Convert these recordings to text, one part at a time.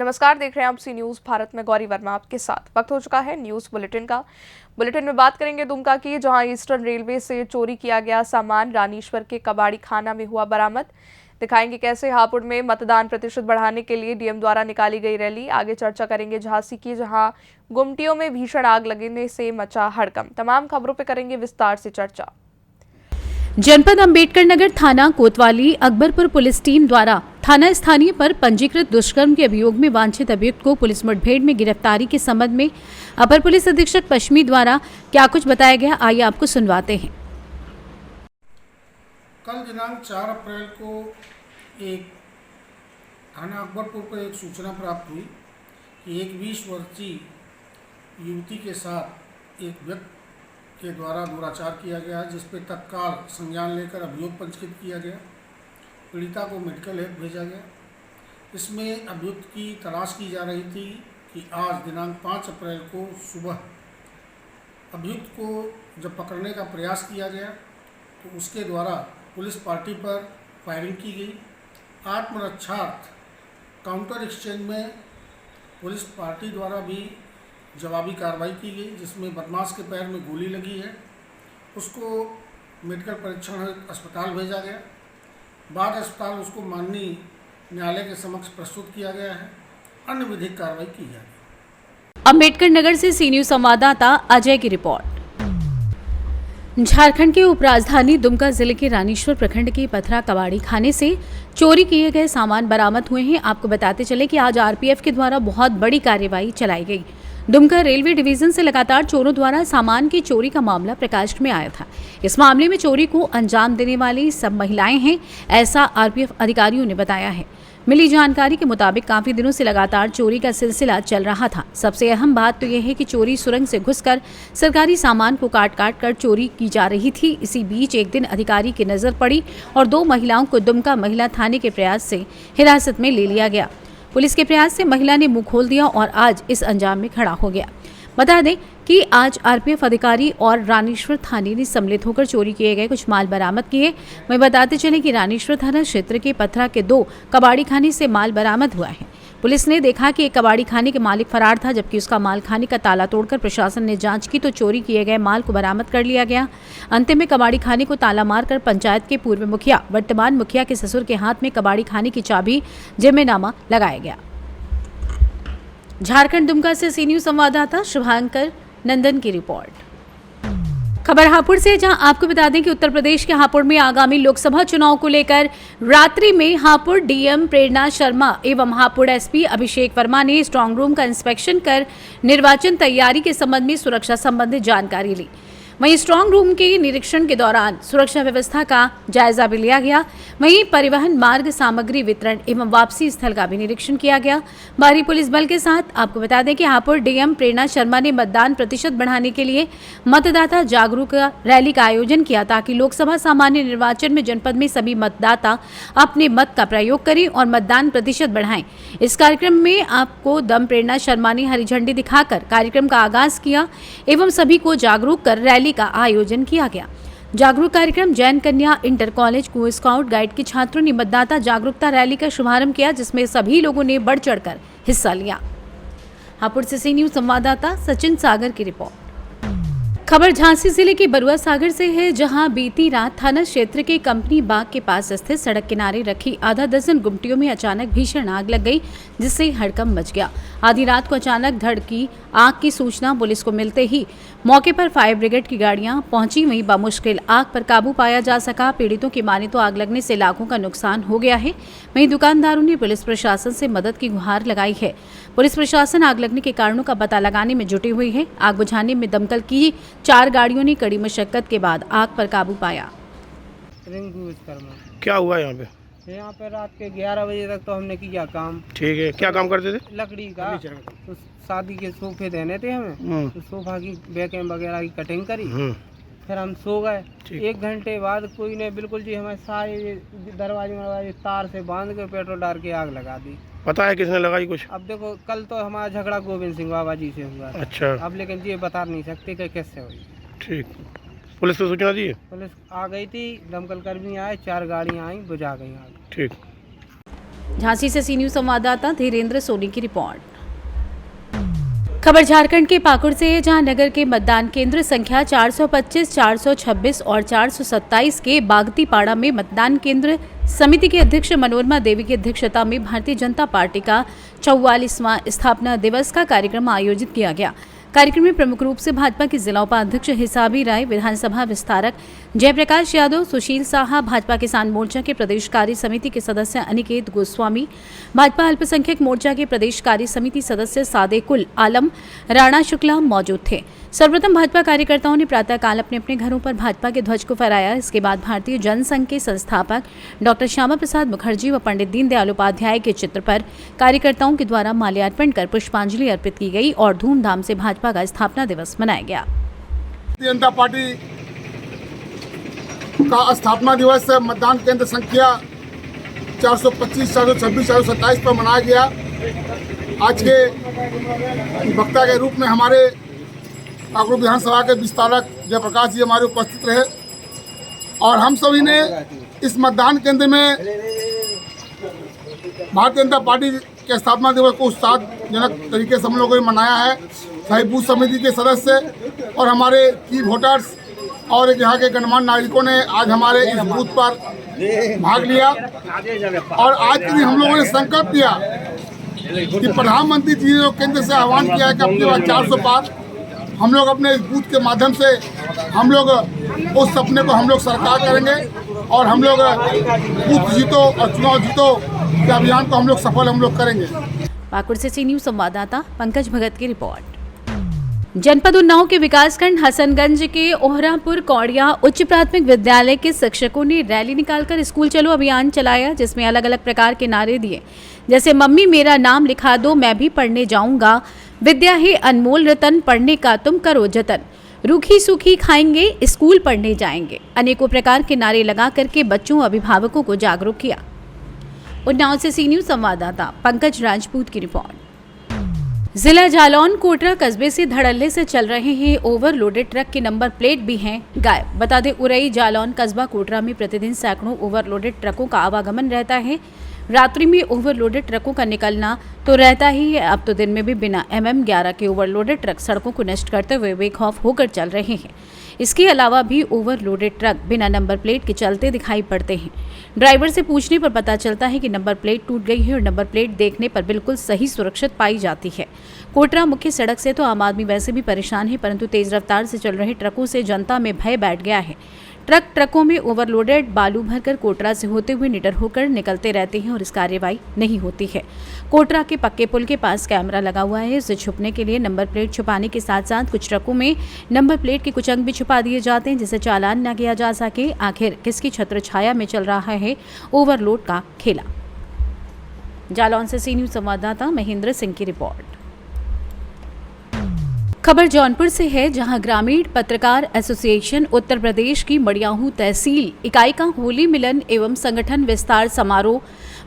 नमस्कार, देख रहे हैं आप सी न्यूज़ भारत में गौरी वर्मा आपके साथ। वक्त हो चुका है न्यूज़ बुलेटिन का। बुलेटिन में बात करेंगे दुमका की, जहां ईस्टर्न रेलवे से चोरी किया गया सामान रानीश्वर के कबाड़ी खाना में हुआ बरामद। दिखाएंगे कैसे हापुड़ में मतदान प्रतिशत बढ़ाने के लिए डीएम द्वारा निकाली गई रैली। आगे चर्चा करेंगे झांसी की, जहां गुमटियों में भीषण आग लगने से मचा हड़कंप। तमाम खबरों पर करेंगे विस्तार से चर्चा। जनपद अंबेडकर नगर थाना कोतवाली अकबरपुर पुलिस टीम द्वारा थाना स्थानीय पर पंजीकृत दुष्कर्म के अभियोग में वांछित अभियुक्त को पुलिस मुठभेड़ में गिरफ्तारी के संबंध में अपर पुलिस अधीक्षक पश्चिमी द्वारा क्या कुछ बताया गया, आइए आपको सुनवाते हैं। कल दिनांक 4 अप्रैल को एक थाना अकबरपुर पर एक सूचना प्राप्त हुई कि एक 20 वर्षीय युवती के साथ एक व्यक्ति के द्वारा दुराचार किया गया है, जिस पर तत्काल संज्ञान लेकर अभियोग पंजीकृत किया गया। पीड़िता को मेडिकल हेल्प भेजा गया। इसमें अभियुक्त की तलाश की जा रही थी कि आज दिनांक 5 अप्रैल को सुबह अभियुक्त को जब पकड़ने का प्रयास किया गया तो उसके द्वारा पुलिस पार्टी पर फायरिंग की गई। आत्मरक्षार्थ काउंटर एक्सचेंज में पुलिस पार्टी द्वारा भी जवाबी कार्रवाई की गई, जिसमें बदमाश के पैर में गोली लगी है। उसको मेडिकल परीक्षण अस्पताल भेजा गया। बाद अस्पताल उसको माननीय न्यायालय के समक्ष प्रस्तुत किया गया है। अन्य विधिक कार्रवाई की जाएगी। अंबेडकर नगर से सी न्यूज़ संवाददाता अजय की रिपोर्ट। झारखंड के उपराजधानी दुमका जिले के रानीश्वर प्रखंड के पथरा कबाड़ी खाने से चोरी किए गए सामान बरामद हुए हैं। आपको बताते चले कि आज आरपीएफ के द्वारा बहुत बड़ी कार्रवाई चलाई गई। दुमका रेलवे डिवीजन से लगातार चोरों द्वारा सामान की चोरी का मामला प्रकाश में आया था। इस मामले में चोरी को अंजाम देने वाली सब महिलाएं हैं, ऐसा आरपीएफ अधिकारियों ने बताया है। मिली जानकारी के मुताबिक काफी दिनों से लगातार चोरी का सिलसिला चल रहा था। सबसे अहम बात तो यह है कि चोरी सुरंग से घुसकर सरकारी सामान को काट काट कर चोरी की जा रही थी। इसी बीच एक दिन अधिकारी की नजर पड़ी और 2 महिलाओं को दुमका महिला थाने के प्रयास से हिरासत में ले लिया गया। पुलिस के प्रयास से महिला ने मुंह खोल दिया और आज इस अंजाम में खड़ा हो गया। बता दें कि आज आरपीएफ अधिकारी और रानीश्वर थाने ने सम्मिलित होकर चोरी किए गए कुछ माल बरामद किए। वहीं बताते चले कि रानीश्वर थाना क्षेत्र के पथरा के 2 कबाड़ी खाने से माल बरामद हुआ है। पुलिस ने देखा कि एक कबाड़ी खाने के मालिक फरार था, जबकि उसका माल खाने का ताला तोड़कर प्रशासन ने जांच की तो चोरी किए गए माल को बरामद कर लिया गया। अंतिम में कबाड़ी खाने को ताला मारकर पंचायत के पूर्व मुखिया वर्तमान मुखिया के ससुर के हाथ में कबाड़ी खाने की चाबी जिम्मेनामा लगाया गया। झारखंड दुमका से सी न्यूज़ संवाददाता शुभांकर नंदन की रिपोर्ट। खबर हापुड़ से, जहां आपको बता दें कि उत्तर प्रदेश के हापुड़ में आगामी लोकसभा चुनाव को लेकर रात्रि में हापुड़ डीएम प्रेरणा शर्मा एवं हापुड़ एसपी अभिषेक वर्मा ने स्ट्रांग रूम का इंस्पेक्शन कर निर्वाचन तैयारी के संबंध में सुरक्षा संबंधी जानकारी ली। वहीं स्ट्रांग रूम के निरीक्षण के दौरान सुरक्षा व्यवस्था का जायजा भी लिया गया। वहीं परिवहन मार्ग सामग्री वितरण एवं वापसी स्थल का भी निरीक्षण किया गया। भारी पुलिस बल के साथ आपको बता दें कि हापुड़ डीएम प्रेरणा शर्मा ने मतदान प्रतिशत बढ़ाने के लिए मतदाता जागरूकता रैली का आयोजन किया, ताकि लोकसभा सामान्य निर्वाचन में जनपद में सभी मतदाता अपने मत का प्रयोग करें और मतदान प्रतिशत बढ़ाएं। इस कार्यक्रम में आपको दम प्रेरणा शर्मा ने हरी झंडी दिखाकर कार्यक्रम का आगाज किया एवं सभी को जागरूक कर रैली का आयोजन किया गया। जागरूक कार्यक्रम जैन कन्या इंटर कॉलेज को स्काउट गाइड के छात्रों ने मतदाता जागरूकता रैली का शुभारंभ किया, जिसमें सभी लोगों ने बढ़ चढ़कर हिस्सा लिया। हापुड़ से सी न्यूज़ संवाददाता सचिन सागर की रिपोर्ट। खबर झांसी जिले के बरुआ सागर से है, जहां बीती रात थाना क्षेत्र के कंपनी बाग के पास स्थित सड़क किनारे रखी आधा दर्जन गुमटियों में अचानक भीषण आग लग गई, जिससे हड़कंप मच गया। आधी रात को अचानक धड़की आग की सूचना पुलिस को मिलते ही मौके पर फायर ब्रिगेड की गाड़ियां पहुंची। वहीं बामुश्किल आग पर काबू पाया जा सका। पीड़ितों की माने तो आग लगने से लाखों का नुकसान हो गया है। वहीं दुकानदारों ने पुलिस प्रशासन से मदद की गुहार लगाई है। पुलिस प्रशासन आग लगने के कारणों का पता लगाने में जुटी हुई है। आग बुझाने में दमकल की 4 गाड़ियों ने कड़ी मशक्कत के बाद आग पर काबू पाया। क्या हुआ यहाँ पे? यहाँ पे रात के 11 बजे तक तो हमने किया काम। ठीक है, क्या काम करते थे? लकड़ी का। तो शादी के सोफे देने थे हमें, तो सोफा की बैकें वगैरह की कटिंग करी, फिर हम सो गए। 1 घंटे बाद कोई ने बिल्कुल जी हमें सारे दरवाजे तार से बांध कर पेट्रोल डाल के आग लगा दी। पता है किसने लगाई कुछ? अब देखो, कल तो हमारा झगड़ा गोविंद सिंह बाबा जी से हुआ। अच्छा। अब लेकिन ये बता नहीं सकते कि कैसे हुई। ठीक, पुलिस को सूचना दी है? पुलिस आ गई थी, दमकल कर्मी आए, 4 गाड़ियाँ आई, बुझा गई आग। ठीक। झांसी से सी न्यूज संवाददाता धीरेन्द्र सोनी की रिपोर्ट। खबर झारखंड के पाकुड़ से है, जहां नगर के मतदान केंद्र संख्या 425, 426 और 427 के बागतीपाड़ा में मतदान केंद्र समिति के अध्यक्ष मनोरमा देवी की अध्यक्षता में भारतीय जनता पार्टी का 44वां स्थापना दिवस का कार्यक्रम आयोजित किया गया। कार्यक्रम में प्रमुख रूप से भाजपा के जिला उपाध्यक्ष हिसाबी राय, विधानसभा विस्तारक जयप्रकाश यादव, सुशील साहा, भाजपा किसान मोर्चा के प्रदेश कार्य समिति के सदस्य अनिकेत गोस्वामी, भाजपा अल्पसंख्यक मोर्चा के प्रदेश कार्य समिति सदस्य सादेकुल आलम, राणा शुक्ला मौजूद थे। सर्वप्रथम भाजपा कार्यकर्ताओं ने प्रातःकाल अपने अपने घरों पर भाजपा के ध्वज को फहराया। इसके बाद भारतीय जनसंघ के संस्थापक डॉक्टर श्यामा प्रसाद मुखर्जी व पंडित दीनदयाल उपाध्याय के चित्र पर कार्यकर्ताओं के द्वारा माल्यार्पण कर पुष्पांजलि अर्पित की गई और धूमधाम से भाजपा का स्थापना दिवस मनाया गया। भारतीय जनता पार्टी का स्थापना दिवस मतदान केंद्र संख्या 425, 426, 427 पर मनाया गया। आज के वक्ता के रूप में हमारे पाकुड़ विधानसभा के विस्तारक जयप्रकाश जी हमारे उपस्थित रहे और हम सभी ने इस मतदान केंद्र में भारतीय जनता पार्टी के स्थापना दिवस को उत्साहजनक तरीके से हम लोगों ने मनाया है। सभी बूथ समिति के सदस्य और हमारे की वोटर्स और यहाँ के गणमान्य नागरिकों ने आज हमारे इस बूथ पर भाग लिया और आज के दिन हम लोगों ने संकल्प लिया कि प्रधानमंत्री जी ने केंद्र से आह्वान किया है कि अपने बाद 400 पार हम लोग अपने इस बूथ के माध्यम से हम लोग उस सपने को हम लोग साकार करेंगे और हम लोग बूथ जीतो और चुनाव जीतो के अभियान को हम लोग सफल हम लोग करेंगे। पाकुड़ से सी न्यूज संवाददाता पंकज भगत की रिपोर्ट। जनपद उन्नाव के विकासखंड हसनगंज के ओहरापुर कौड़िया उच्च प्राथमिक विद्यालय के शिक्षकों ने रैली निकालकर स्कूल चलो अभियान चलाया, जिसमें अलग अलग प्रकार के नारे दिए, जैसे मम्मी मेरा नाम लिखा दो, मैं भी पढ़ने जाऊंगा, विद्या है अनमोल रतन, पढ़ने का तुम करो जतन, रूखी सूखी खाएंगे स्कूल पढ़ने जाएंगे। अनेकों प्रकार के नारे लगा करके बच्चों अभिभावकों को जागरूक किया। उन्नाव से सी न्यूज संवाददाता पंकज राजपूत की रिपोर्ट। जिला जालौन कोटरा कस्बे से धड़ल्ले से चल रहे हैं ओवरलोडेड ट्रक के नंबर प्लेट भी हैं गायब। बता दें, उरई जालौन कस्बा कोटरा में प्रतिदिन सैकड़ों ओवरलोडेड ट्रकों का आवागमन रहता है। रात्रि में ओवरलोडेड ट्रकों का निकलना तो रहता ही है। अब तो दिन में भी बिना MM11 के ओवरलोडेड ट्रक सड़कों को नष्ट करते हुए बेखौफ होकर चल रहे हैं। इसके अलावा भी ओवरलोडेड ट्रक बिना नंबर प्लेट के चलते दिखाई पड़ते हैं। ड्राइवर से पूछने पर पता चलता है कि नंबर प्लेट टूट गई है और नंबर प्लेट देखने पर बिल्कुल सही सुरक्षित पाई जाती है। कोटरा मुख्य सड़क से तो आम आदमी वैसे भी परेशान है, परंतु तेज रफ्तार से चल रहे ट्रकों से जनता में भय बैठ गया है। ट्रकों में ओवरलोडेड बालू भरकर कोटरा से होते हुए निडर होकर निकलते रहते हैं और इस कार्रवाई नहीं होती है। कोटरा के पक्के पुल के पास कैमरा लगा हुआ है। इसे छुपने के लिए नंबर प्लेट छुपाने के साथ साथ कुछ ट्रकों में नंबर प्लेट के कुछ अंक भी छुपा दिए जाते हैं, जिससे चालान न किया जा सके। आखिर किसकी छत्र छाया में चल रहा है ओवरलोड का खेला। जालौन से सी न्यूज संवाददाता महेंद्र सिंह की रिपोर्ट। खबर जौनपुर से है, जहां ग्रामीण पत्रकार एसोसिएशन उत्तर प्रदेश की मड़ियाहू तहसील इकाई का होली मिलन एवं संगठन विस्तार समारोह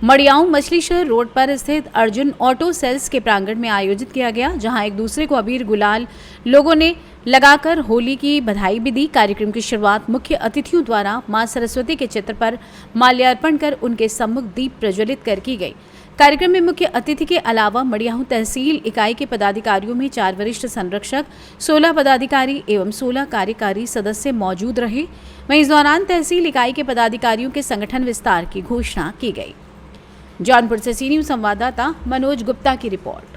मड़ियाहू मछली शहर रोड पर स्थित अर्जुन ऑटो सेल्स के प्रांगण में आयोजित किया गया, जहां एक दूसरे को अबीर गुलाल लोगों ने लगाकर होली की बधाई भी दी। कार्यक्रम की शुरुआत मुख्य अतिथियों द्वारा मां सरस्वती के चित्र पर माल्यार्पण कर उनके सम्मुख दीप प्रज्वलित कर की गई। कार्यक्रम में मुख्य अतिथि के अलावा मड़ियाहू तहसील इकाई के पदाधिकारियों में 4 वरिष्ठ संरक्षक, 16 पदाधिकारी एवं 16 कार्यकारी सदस्य मौजूद रहे। वहीं इस दौरान तहसील इकाई के पदाधिकारियों के संगठन विस्तार की घोषणा की गई। जौनपुर से सी न्यूज संवाददाता मनोज गुप्ता की रिपोर्ट।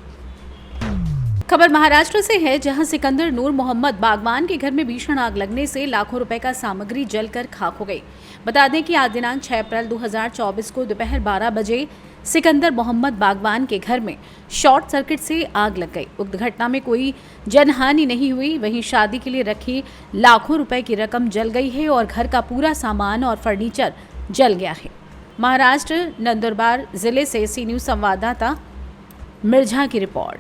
खबर महाराष्ट्र से है, जहां सिकंदर नूर मोहम्मद बागवान के घर में भीषण आग लगने से लाखों रुपए का सामग्री जलकर खाक हो गई। बता दें कि आज दिनांक 6 अप्रैल 2024 को दोपहर 12 बजे सिकंदर मोहम्मद बागवान के घर में शॉर्ट सर्किट से आग लग गई। उक्त घटना में कोई जनहानि नहीं हुई। वहीं शादी के लिए रखी लाखों रुपए की रकम जल गई है और घर का पूरा सामान और फर्नीचर जल गया है। महाराष्ट्र नंदुरबार जिले से सी न्यूज संवाददाता मिर्झा की रिपोर्ट।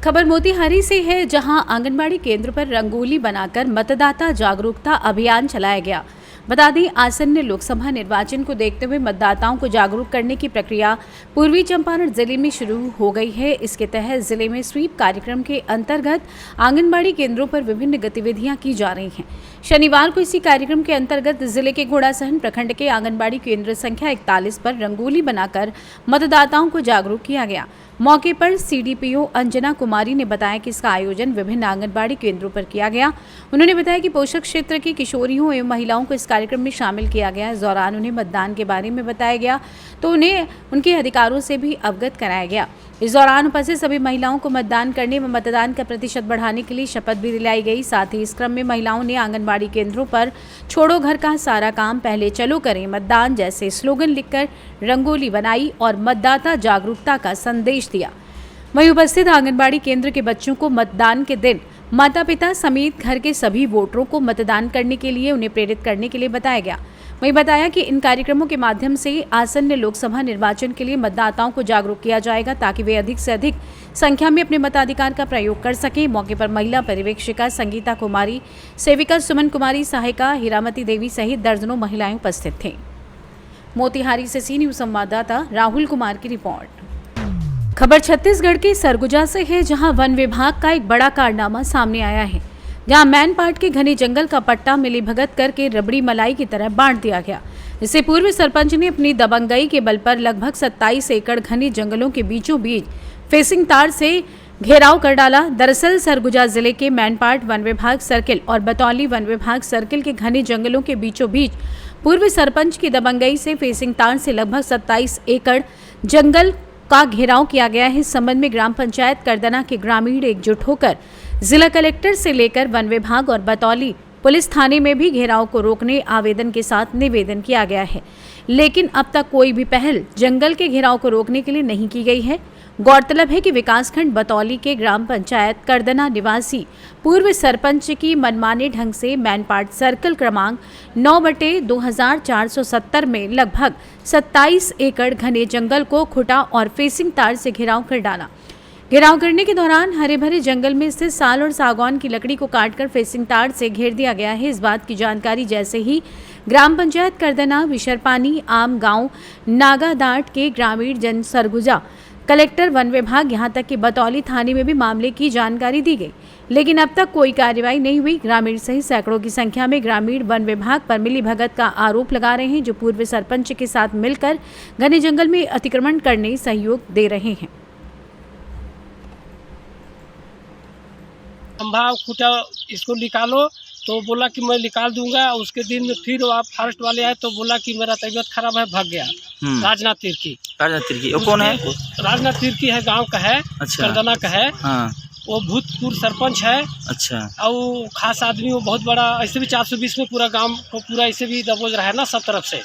खबर मोतिहारी से है, जहां आंगनबाड़ी केंद्र पर रंगोली बनाकर मतदाता जागरूकता अभियान चलाया गया। बता दें, आसन्न लोकसभा निर्वाचन को देखते हुए मतदाताओं को जागरूक करने की प्रक्रिया पूर्वी चंपारण जिले में शुरू हो गई है। इसके तहत जिले में स्वीप कार्यक्रम के अंतर्गत आंगनबाड़ी केंद्रों पर विभिन्न गतिविधियां की जा रही हैं। शनिवार को इसी कार्यक्रम के अंतर्गत जिले के घोड़ासहन प्रखंड के आंगनबाड़ी केंद्र संख्या 41 पर रंगोली बनाकर मतदाताओं को जागरूक किया गया। मौके पर सीडीपीओ अंजना कुमारी ने बताया कि इसका आयोजन विभिन्न आंगनबाड़ी केंद्रों पर किया गया। उन्होंने बताया कि पोषक क्षेत्र की किशोरियों एवं महिलाओं को इस कार्यक्रम में शामिल किया गया। इस दौरान उन्हें मतदान के बारे में बताया गया तो उन्हें उनके अधिकारों से भी अवगत कराया गया। इस दौरान उपस्थित सभी महिलाओं को मतदान करने व मतदान का प्रतिशत बढ़ाने के लिए शपथ भी दिलाई गई। साथ ही इस क्रम में महिलाओं ने आंगनबाड़ी केंद्रों पर छोड़ो घर का सारा काम पहले चलो करें मतदान जैसे स्लोगन लिखकर रंगोली बनाई और मतदाता जागरूकता का संदेश दिया। वहीं उपस्थित आंगनबाड़ी केंद्र के बच्चों को मतदान के दिन माता पिता समेत घर के सभी वोटरों को मतदान करने के लिए उन्हें प्रेरित करने के लिए बताया गया। वहीं बताया कि इन कार्यक्रमों के माध्यम से आसन्न लोकसभा निर्वाचन के लिए मतदाताओं को जागरूक किया जाएगा ताकि वे अधिक से अधिक संख्या में अपने मताधिकार का प्रयोग कर सकें। मौके पर महिला पर्यवेक्षिका संगीता कुमारी, सेविका सुमन कुमारी, सहायिका हीरामती देवी सहित दर्जनों महिलाएं उपस्थित थे। मोतिहारी से सी न्यूज संवाददाता राहुल कुमार की रिपोर्ट। खबर छत्तीसगढ़ के सरगुजा से है, जहां वन विभाग का एक बड़ा कारनामा सामने आया है, जहां मैनपाट के घने जंगल का पट्टा मिलीभगत करके रबड़ी मलाई की तरह बांट दिया गया। इससे पूर्व सरपंच ने अपनी दबंगई के बल पर लगभग 27 एकड़ घने जंगलों के बीचों बीच फेंसिंग तार से घेराव कर डाला। दरअसल सरगुजा जिले के मैनपाट वन विभाग सर्किल और बतौली वन विभाग सर्किल के घने जंगलों के बीचों बीच पूर्व सरपंच की दबंगई से फेंसिंग तार से लगभग 27 एकड़ जंगल का घेराव किया गया है। इस संबंध में ग्राम पंचायत करदना के ग्रामीण एकजुट होकर जिला कलेक्टर से लेकर वन विभाग और बतौली पुलिस थाने में भी घेराव को रोकने आवेदन के साथ निवेदन किया गया है, लेकिन अब तक कोई भी पहल जंगल के घेराव को रोकने के लिए नहीं की गई है। गौरतलब है कि विकासखंड बतौली के ग्राम पंचायत करदना निवासी पूर्व सरपंच की मनमाने ढंग से मैनपाट सर्कल क्रमांक 9/2470 में लगभग 27 एकड़ घने जंगल को खुटा और फेंसिंग तार से घेराव कर डाला। घेराव करने के दौरान हरे भरे जंगल में स्थित साल और सागौन की लकड़ी को काटकर फेंसिंग तार से घेर दिया गया है। इस बात की जानकारी जैसे ही ग्राम पंचायत करदना, विशरपानी, आम गांव, नागादाट के ग्रामीण जन सरगुजा, कलेक्टर वन विभाग यहां तक कि बतौली थाने में भी मामले की जानकारी दी गई, लेकिन अब तक कोई कार्रवाई नहीं हुई। ग्रामीण सहित सैकड़ों की संख्या में ग्रामीण वन विभाग पर मिलीभगत का आरोप लगा रहे हैं, जो पूर्व सरपंच के साथ मिलकर घने जंगल में अतिक्रमण करने सहयोग दे रहे हैं। संभाव खुटा इसको निकालो तो बोला कि मैं निकाल दूंगा। उसके दिन में फिर आप फॉरेस्ट वाले आए तो बोला कि मेरा तबीयत खराब है, भाग गया। राजनाथ तिर्की वो कौन है? राजनाथ तिर्की है, गांव का है, अच्छा। करदना का है। हाँ। वो भूतपूर्व सरपंच है। अच्छा। और खास आदमी, वो बहुत बड़ा, ऐसे भी 420 में पूरा गांव को पूरा ऐसे भी दबोच रहा है ना सब तरफ से।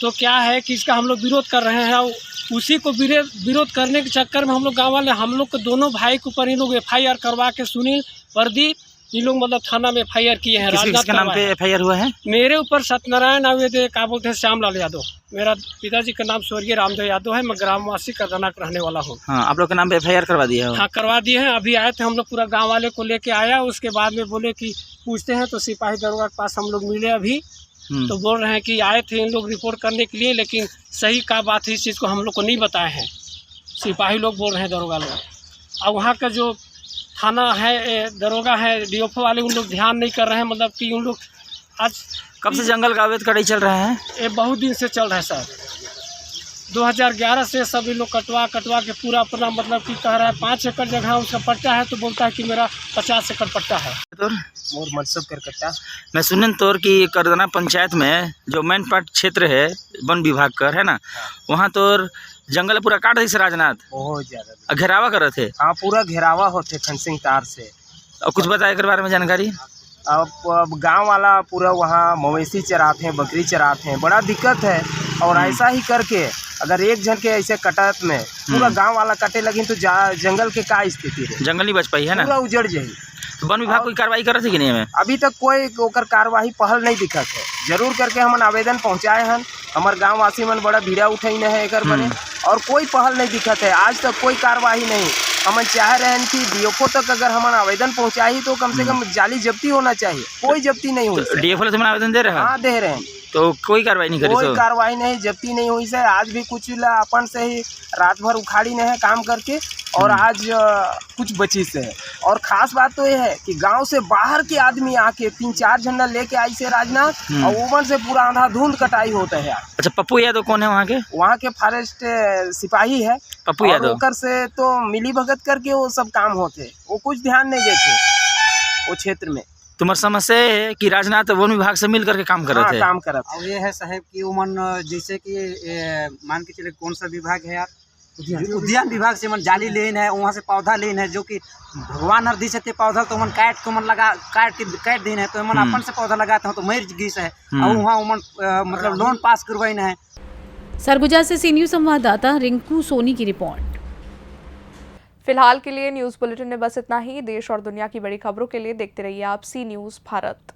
तो क्या है कि इसका हम लोग विरोध कर रहे हैं। उसी को विरोध करने के चक्कर में हम लोग गाँव वाले, हम लोग को दोनों भाई के ऊपर इन लोग FIR करवा के, सुनील, प्रदीप, ये लोग मतलब थाना में FIR किए हैं। किसके नाम पे FIR हुआ है? मेरे ऊपर सत्यनारायण और क्या बोलते हैं श्यामलाल यादव। मेरा पिताजी का नाम स्वर्गीय रामदेव यादव है। मैं ग्रामवासी करदना का रहने वाला हूँ। हाँ, आप लोग के नाम पे FIR करवा दिया है? हाँ, करवा दिए हैं। अभी आए थे हम लोग, पूरा गाँव वाले को लेके आया। उसके बाद में बोले कि पूछते हैं, तो सिपाही दरोगा के पास हम लोग मिले अभी, तो बोल रहे हैं कि आए थे इन लोग रिपोर्ट करने के लिए, लेकिन सही का बात है इस चीज़ को हम लोग को नहीं बताए हैं। सिपाही लोग बोल रहे हैं, दरोगा लोग। और वहाँ का जो थाना है, दरोगा है, DFO वाले, उन लोग ध्यान नहीं कर रहे हैं। मतलब कि उन लोग आज कब से जंगल का अवैध कटाई चल रहा है? ये बहुत दिन से चल रहा है सर। 2011 से सभी लोग कटवा के पूरा अपना, मतलब कि कह रहा है 5 एकड़ जगह उसका पट्टा है, तो बोलता है कि मेरा 50 एकड़ पट्टा है। मोर मनसब कर कट्टा। मैं सुनन तौर की करदना पंचायत में जो मैनपाट क्षेत्र है वन विभाग का है ना, वहाँ तो जंगल पूरा काट दी से राजनाथ, बहुत ज्यादा घेरावा कर रहे थे। हाँ, पूरा घेरावा होते फेंसिंग तार से। और कुछ बताया के बारे में जानकारी? अब गांव वाला पूरा वहाँ मवेशी चराते हैं, बकरी चराते हैं, बड़ा दिक्कत है। और ऐसा ही करके अगर एक जन के ऐसे कटत में पूरा गांव वाला कटे लगी तो जंगल के का स्थिति रहे? जंगल नहीं बच पाई है ना, पूरा उजड़ जाही। तो वन विभाग कोई कार्रवाई कर रहे थे कि नहीं? अभी तक कोई ओकर कार्यवाही पहल नहीं दिखत है। जरूर करके हम आवेदन पहुंचाए हैं, हमारे गाँव वासी मन बड़ा भीड़ा उठैन है एक बने, और कोई पहल नहीं दिखत है। आज तक कोई कार्यवाही नहीं। हम चाह रहे हैं कि DFO तक अगर हम आवेदन पहुंचाई तो कम से कम जाली जब्ती होना चाहिए। कोई जब्ती नहीं हुई। DFO से आवेदन दे रहे हैं? हाँ, दे रहे हैं। तो कोई कार्रवाई नहीं करी कोई तो कार्रवाई नहीं, जब्ती नहीं हुई से। आज भी कुछ अपन से ही रात भर उखाड़ी नहीं है काम करके, और आज कुछ बची से है। और खास बात तो ये है कि गांव से बाहर के आदमी आके 3-4 झंडा लेके आई से राजनाथ, और ऊपर से पूरा अंधाधुंध कटाई होता है यार। अच्छा, पप्पू यादव कौन है वहाँ के फॉरेस्ट सिपाही है पप्पू और यादव। ओकर से तो मिली भगत करके वो सब काम होते, वो कुछ ध्यान नहीं देते वो क्षेत्र में। तुम्हारी समस्या है कि राजनाथ वन विभाग से मिल करके काम कर रहे थे। काम करत। और ये है साहब कि उमन जैसे कि मान के चले कौन सा विभाग है यार, उद्यान विभाग से मन जाली लेन है, वहाँ से पौधा लेन है, जो कि भगवान नदी से पौधा तो मन काट के मन लगा काट देन है, तो मन अपन से पौधा लगाते हो तो मर गिस है, और वहाँ उमन मतलब लोन पास करवाइन है। सरगुजा से सी न्यूज़ संवाददाता रिंकू सोनी की रिपोर्ट। फिलहाल के लिए न्यूज़ बुलेटिन में बस इतना ही। देश और दुनिया की बड़ी खबरों के लिए देखते रहिए आप सी न्यूज़ भारत।